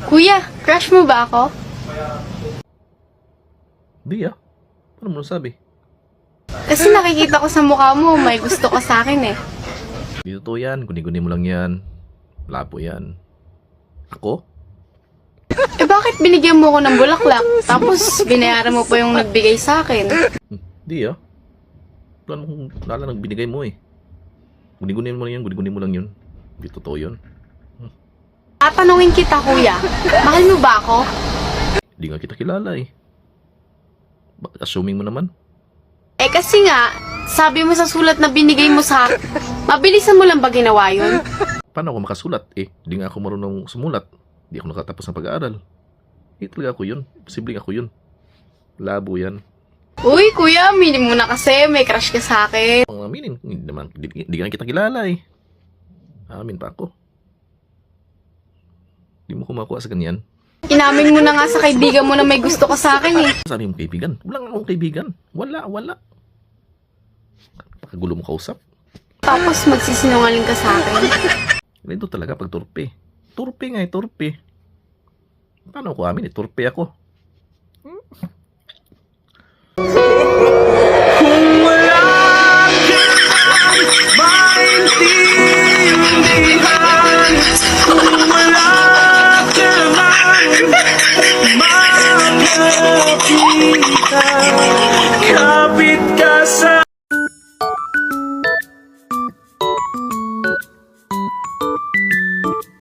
Kuya, crush mo ba ako? Di ah. Ano mo nasabi? Kasi nakikita ko sa mukha mo, may gusto ka sa akin eh. Di totoo yan. Guni-guni mo lang yan. Labo yan. Ako? Eh bakit binigyan mo ko ng bulaklak? Tapos binayaran mo pa yung nagbigay sa akin. Di ah. Wala nang binigay mo eh. Guni-guni mo lang yan. Guni-guni mo lang yun. Di totoo yun. Tatanungin kita kuya, mahal mo ba ako? Di nga kita kilala eh. Bakit assuming mo naman? Eh kasi nga, sabi mo sa sulat na binigay mo sa akin, mabilisan mo lang ba ginawa yun? Paano ako makasulat eh? Di nga ako marunong sumulat. Di ako nakatapos ng pag-aaral. Eh talaga ako yun. Posibleng ako yun. Labo yan. Uy kuya, aminin mo na kasi, may crush ka sa akin. Ang aminin, hindi nga kita kilala eh. Amin pa ako. Di mo kumakuha sa ganyan. Inamin mo na nga sa kaibigan mo na may gusto ka sa akin eh. Sabi mo kaibigan? Wala nga akong kaibigan. Wala. Pakagulo mo kausap. Tapos magsisinungaling ka sa akin. Ganito talaga pag turpe. Turpe nga eh, turpe. Paano ako amin eh? Turpe ako. Kung wala kang maintindihan, kung wala ka man makapitan.